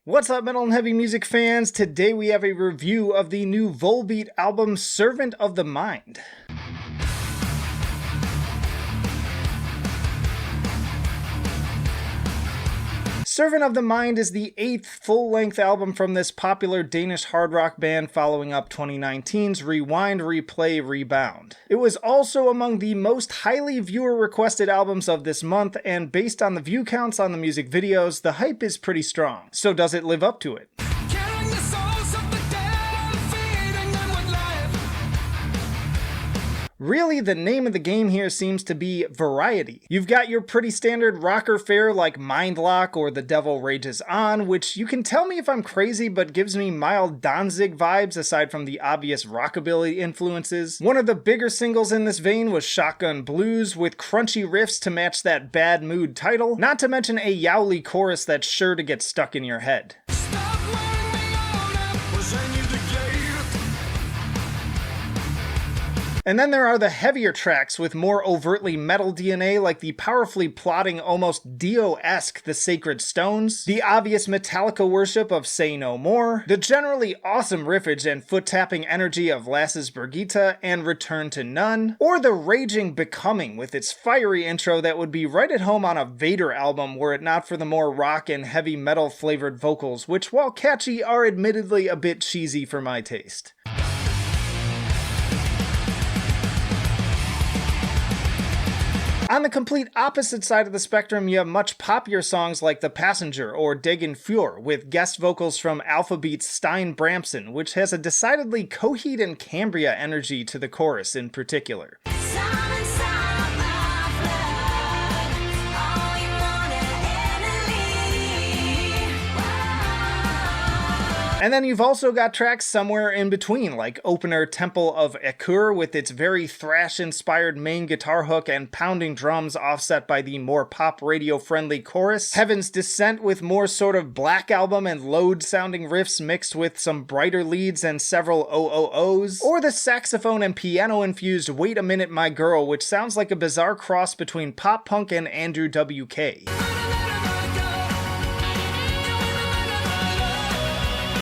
What's up, metal and heavy music fans? Today we have a review of the new Volbeat album, Servant of the Mind. Servant of the Mind is the 8th full-length album from this popular Danish hard rock band following up 2019's Rewind, Replay, Rebound. It was also among the most highly viewer-requested albums of this month, and based on the view counts on the music videos, the hype is pretty strong. So does it live up to it? Really, the name of the game here seems to be variety. You've got your pretty standard rocker fare like Mindlock or The Devil Rages On, which you can tell me if I'm crazy but gives me mild Danzig vibes aside from the obvious rockabilly influences. One of the bigger singles in this vein was Shotgun Blues, with crunchy riffs to match that Bad Mood title, not to mention a yowly chorus that's sure to get stuck in your head. And then there are the heavier tracks with more overtly metal DNA, like the powerfully plotting, almost Dio-esque The Sacred Stones, the obvious Metallica worship of Say No More, the generally awesome riffage and foot-tapping energy of Lasses Birgitta and Return to None, or the raging Becoming with its fiery intro that would be right at home on a Vader album were it not for the more rock and heavy metal flavored vocals, which while catchy are admittedly a bit cheesy for my taste. On the complete opposite side of the spectrum, you have much poppier songs like The Passenger or Degen Fjord, with guest vocals from Alphabeat's Stein Bramson, which has a decidedly Coheed and Cambria energy to the chorus in particular. And then you've also got tracks somewhere in between, like opener Temple of Ekur with its very thrash-inspired main guitar hook and pounding drums offset by the more pop radio-friendly chorus, Heaven's Descent with more sort of Black Album and Load-sounding riffs mixed with some brighter leads and several OOOs, or the saxophone and piano-infused Wait a Minute My Girl, which sounds like a bizarre cross between pop-punk and Andrew WK.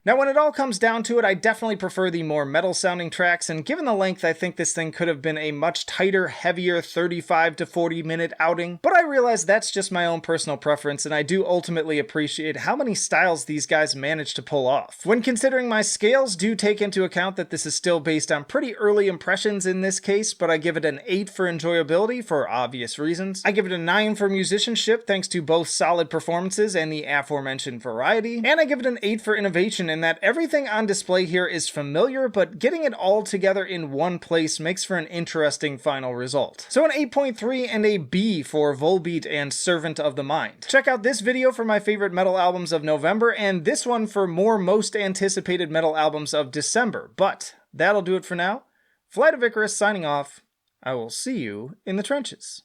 Now, when it all comes down to it, I definitely prefer the more metal-sounding tracks, and given the length, I think this thing could have been a much tighter, heavier 35 to 40-minute outing, but I realize that's just my own personal preference, and I do ultimately appreciate how many styles these guys managed to pull off. When considering my scales, do take into account that this is still based on pretty early impressions in this case, but I give it an 8 for enjoyability for obvious reasons. I give it a 9 for musicianship thanks to both solid performances and the aforementioned variety, and I give it an 8 for innovation in that everything on display here is familiar, but getting it all together in one place makes for an interesting final result. So an 8.3 and a B for Volbeat and Servant of the Mind. Check out this video for my favorite metal albums of November, and this one for more most anticipated metal albums of December. But that'll do it for now. Flight of Icarus signing off. I will see you in the trenches.